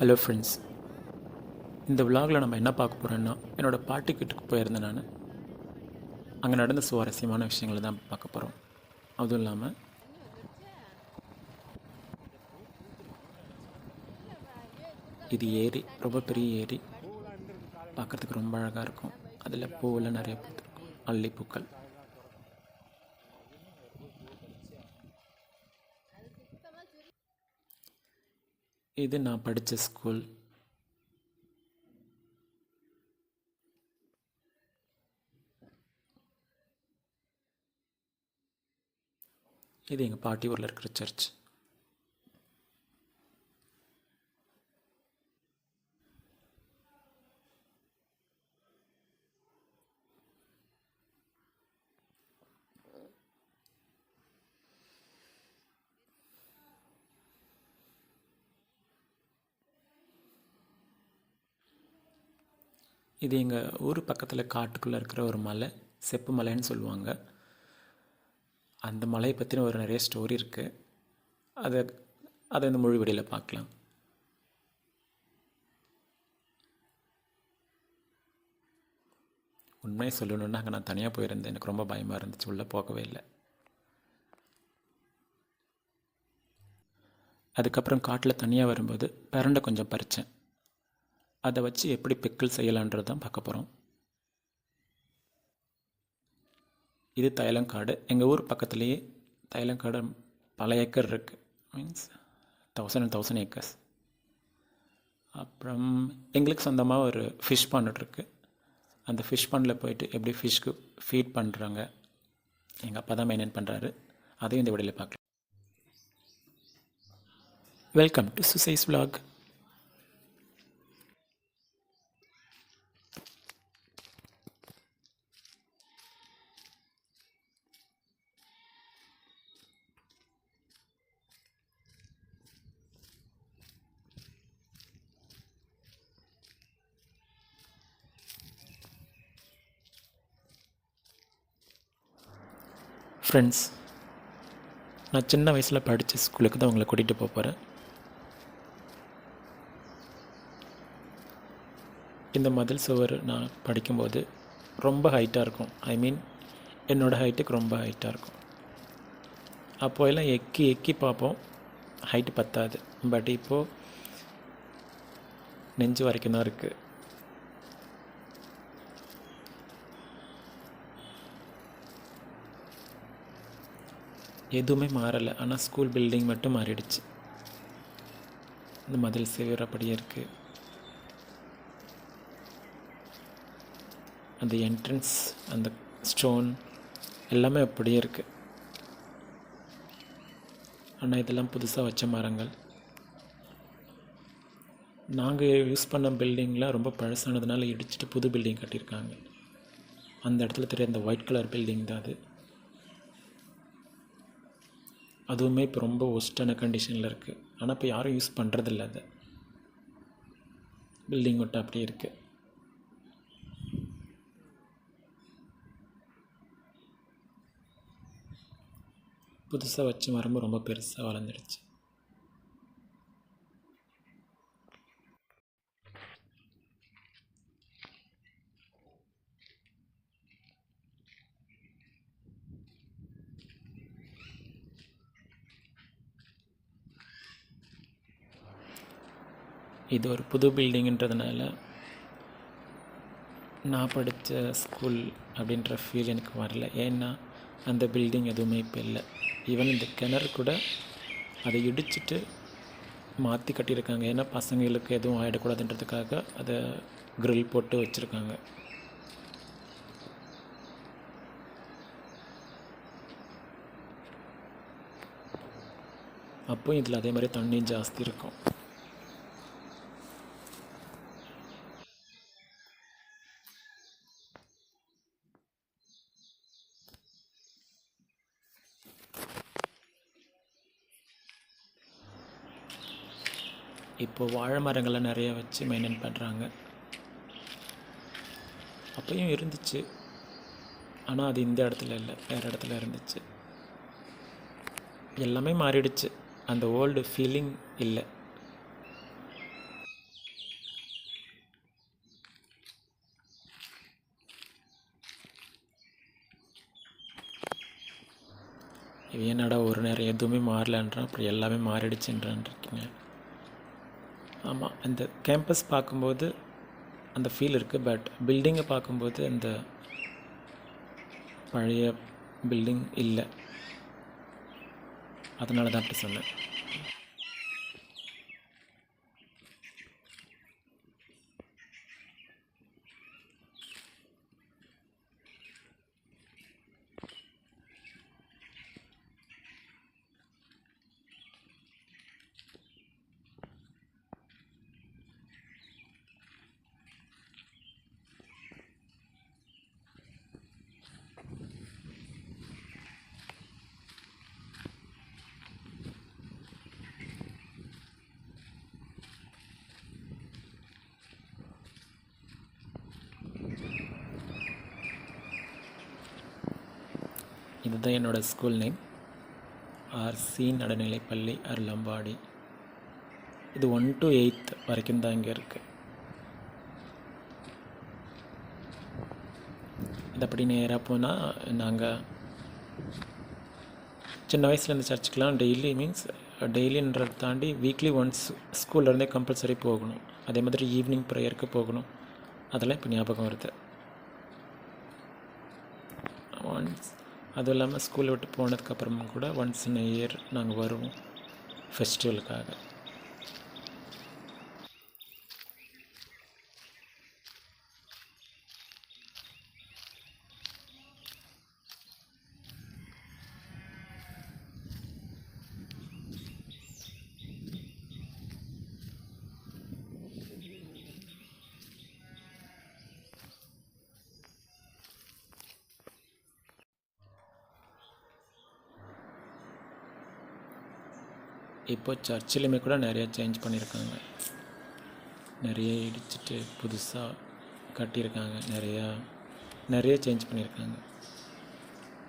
Hello friends, இந்த விலாகில் நம்ம என்ன பார்க்க போகிறோன்னா, என்னோடய பாட்டி வீட்டுக்கு போயிருந்தேன் நான். அங்கே நடந்த சுவாரஸ்யமான விஷயங்களை தான் பார்க்க போகிறோம். அதுவும் இல்லாமல் இது ஏரி, ரொம்ப பெரிய ஏரி. பார்க்குறதுக்கு ரொம்ப அழகாக இருக்கும். அதில் பூவெல்லாம் நிறைய பூத்துருக்கும், அல்லிப்பூக்கள். இது நான் படித்த ஸ்கூல். இது எங்கள் பாட்டி ஊரில் இருக்கிற சர்ச். இது எங்கள் ஊர் பக்கத்தில் காட்டுக்குள்ளே இருக்கிற ஒரு மலை, செப்பு மலைன்னு சொல்லுவாங்க. அந்த மலையை பற்றின ஒரு நிறைய ஸ்டோரி இருக்குது. அதை இந்த மொழி வழியில் பார்க்கலாம். உண்மையை சொல்லணுன்னா அங்கே நான் தனியாக போயிருந்தேன். எனக்கு ரொம்ப பயமாக இருந்துச்சு, உள்ளே போகவே இல்லை. அதுக்கப்புறம் காட்டில் தனியாக வரும்போது பிரண்டை கொஞ்சம் பறித்தேன். அதை வச்சு எப்படி பிக்கிள் செய்யலான்றது தான் பார்க்க போகிறோம். இது தைலங்காடு. எங்கள் ஊர் பக்கத்துலேயே தைலங்காடு பல ஏக்கர் இருக்குது. Means 1000 acres. அப்புறம் எங்களுக்கு சொந்தமாக ஒரு ஃபிஷ் பாண்ட் இருக்குது. அந்த ஃபிஷ் பாண்டில் போயிட்டு எப்படி ஃபிஷ்க்கு ஃபீட் பண்ணுறாங்க, எங்கள் அப்பா தான் மெயின்டைன் பண்ணுறாரு. அதையும் இந்த வீடியோவில் பார்க்கலாம். வெல்கம் டு சுசைஸ் vlog. ஃப்ரெண்ட்ஸ், நான் சின்ன வயசில் படித்த ஸ்கூலுக்கு தான் உங்களை கூட்டிகிட்டு போக போகிறேன். இந்த மதில் சுவர் நான் படிக்கும்போது ரொம்ப ஹைட்டாக இருக்கும். என்னோடய ஹைட்டுக்கு ரொம்ப ஹைட்டாக இருக்கும். அப்போ எல்லாம் எக்கி எக்கி பார்ப்போம், ஹைட்டு பத்தாது. பட் இப்போது நெஞ்சு வரைக்கும் தான் இருக்குது. எதுவுமே மாறலை. ஆனால் ஸ்கூல் பில்டிங் மட்டும் மாறிடுச்சு. இந்த மதில் சுவர் அப்படியே இருக்குது. அந்த என்ட்ரன்ஸ், அந்த ஸ்டோன் எல்லாமே அப்படியே இருக்குது. ஆனால் இதெல்லாம் புதுசாக வச்ச மரங்கள். நாங்கள் யூஸ் பண்ண பில்டிங்லாம் ரொம்ப பழசானதுனால இடிச்சிட்டு புது பில்டிங் கட்டியிருக்காங்க. அந்த இடத்துல தெரிய அந்த ஒயிட் கலர் பில்டிங் தான் அது. அதுவுமே இப்போ ரொம்ப ஒஸ்டான கண்டிஷனில் இருக்குது. ஆனால் இப்போ யாரும் யூஸ் பண்ணுறதில்ல. அதை பில்டிங் மட்டும் அப்படியே இருக்குது. புதுசாக வச்ச மரமும் ரொம்ப பெருசாக வளர்ந்துடுச்சு. இது ஒரு புது பில்டிங்குன்றதுனால நான் படித்த ஸ்கூல் அப்படின்ற ஃபீல் எனக்கு வரல. ஏன்னா அந்த பில்டிங் எதுவுமே இப்போ இல்லை. ஈவன் இந்த கிணறு கூட அதை இடிச்சிட்டு மாற்றி கட்டியிருக்காங்க. ஏன்னா பசங்களுக்கு எதுவும் ஆகிடக்கூடாதுன்றதுக்காக அதை கிரில் போட்டு வச்சுருக்காங்க. அப்போ இதில் அதே மாதிரி தண்ணி ஜாஸ்தி இருக்கும். இப்போது வாழை மரங்களை நிறைய வச்சு மெயின்டைன் பண்ணுறாங்க. அப்பையும் இருந்துச்சு, ஆனால் அது இந்த இடத்துல இல்லை, வேறு இடத்துல இருந்துச்சு. எல்லாமே மாறிடுச்சு. அந்த ஓல்டு ஃபீலிங் இல்லை. ஏன்னாடா ஒரு நேரம் எதுவுமே மாறலன்றான், அப்புறம் எல்லாமே மாறிடுச்சுன்றான் இருக்கீங்க. ஆமாம், அந்த கேம்பஸ் பார்க்கும்போது அந்த ஃபீல் இருக்குது. பட் பில்டிங்கை பார்க்கும்போது அந்த பழைய பில்டிங் இல்லை. அதனால தான் அப்படி சொன்னேன். இதுதான் என்னோடய ஸ்கூல் நேம், ஆர்சி நடுநிலைப்பள்ளி அருளம்பாடி. இது 1 to 8 வரைக்கும் தான் இங்கே இருக்குது. இது அப்படி நேராக போனால் நாங்கள் சின்ன வயசுலேருந்து சர்ச்சுக்கெலாம் டெய்லின்றதை தாண்டி வீக்லி ஒன்ஸ் ஸ்கூல்லேருந்தே கம்பல்சரி போகணும். அதே மாதிரி ஈவினிங் ப்ரேயருக்கு போகணும். அதெல்லாம் இப்போ ஞாபகம் வருது. அதுவும் இல்லாமல் ஸ்கூலை விட்டு போனதுக்கப்புறமும் கூட ஒன்ஸ் இன் இயர் நாங்கள் வருவோம் ஃபெஸ்டிவலுக்காக. இப்போ சர்ச்சிலுமே கூட நிறையா சேஞ்ச் பண்ணியிருக்காங்க. நிறைய இடிச்சிட்டு புதுசாக கட்டியிருக்காங்க. நிறைய சேஞ்ச் பண்ணியிருக்காங்க.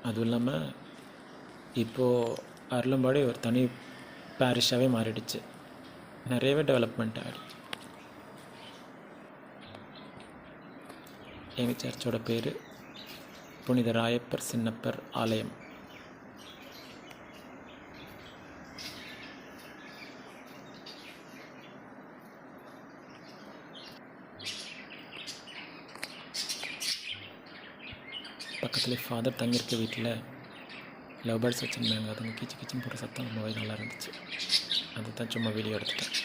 அதுவும் இல்லாமல் இப்போது அருளம்பாடி ஒரு தனி பேரிஷாகவே மாறிடுச்சு. நிறையவே டெவலப்மெண்ட் ஆகிடுச்சு. எங்கள் சர்ச்சோட பேர் புனித ராயப்பர் சின்னப்பர் ஆலயம். பக்கத்தில் ஃபாதர் தங்கியிருக்க வீட்டில் லவ் பேர்ட்ஸ் வச்சுருந்தாங்க. அதுங்க கிச்சு கிச்சின்னு போகிற சத்தம் ரொம்பவே நல்லா இருந்துச்சு. அதுதான் சும்மா வீடியோ எடுத்துட்டேன்.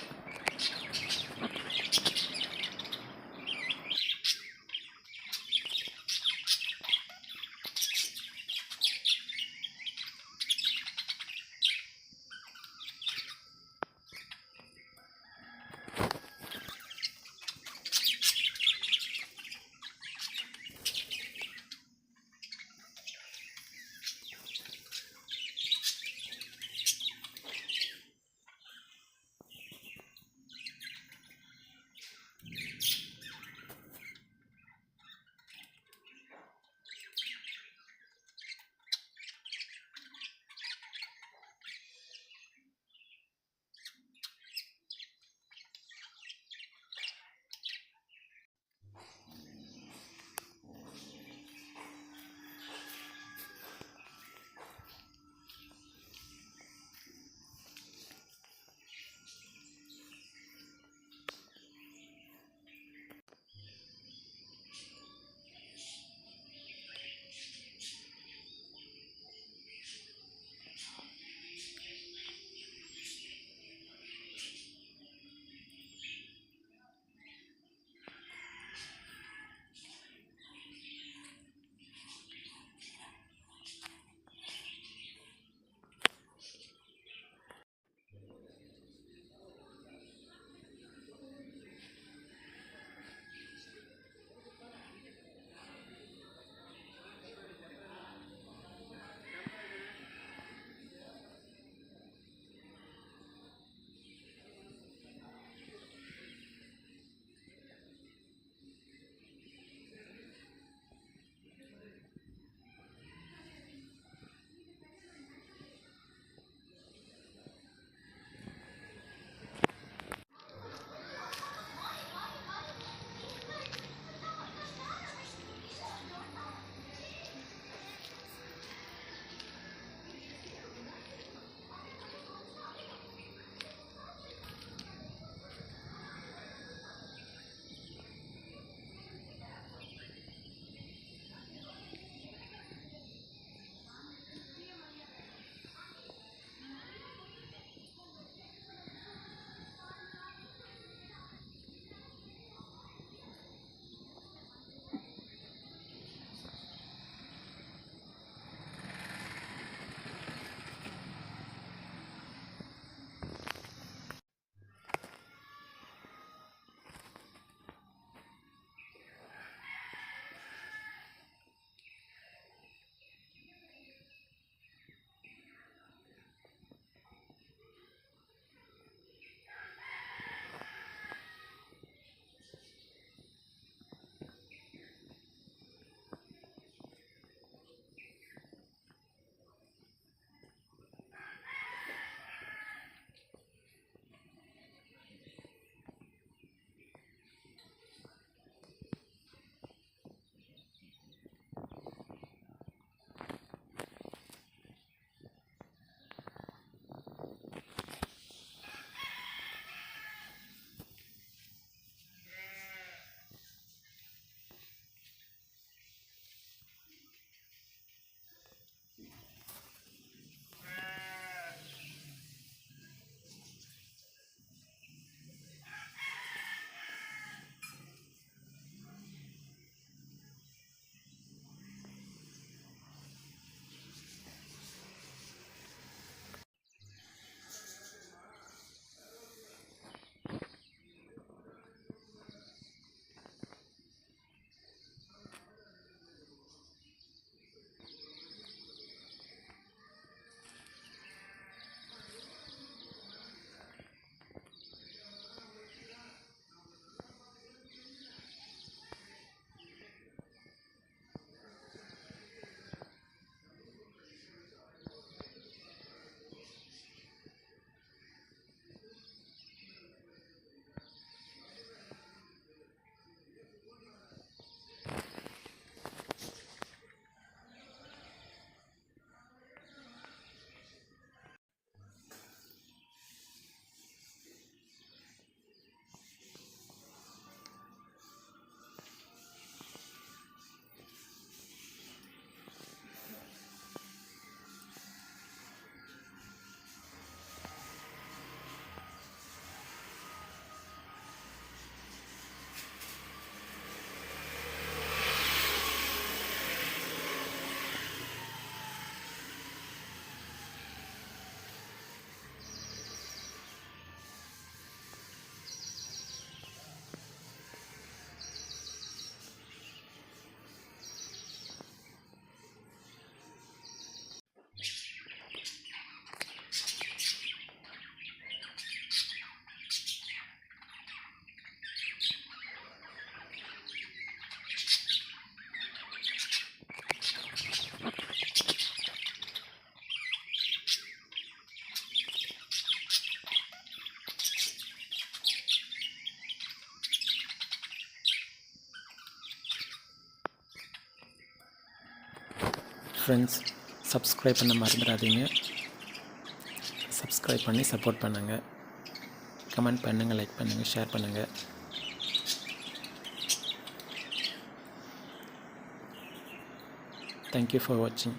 ஃப்ரெண்ட்ஸ், சப்ஸ்கிரைப் பண்ண மறந்துடாதீங்க. சப்ஸ்கிரைப் பண்ணி சப்போர்ட் பண்ணுங்கள். கமெண்ட் பண்ணுங்கள், லைக் பண்ணுங்கள், ஷேர் பண்ணுங்கள். தேங்க்யூ ஃபார் வாட்சிங்.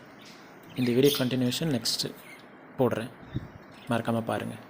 இந்த வீடியோ கண்டினியூஷன் நெக்ஸ்ட்டு போடுறேன், மறக்காமல் பாருங்கள்.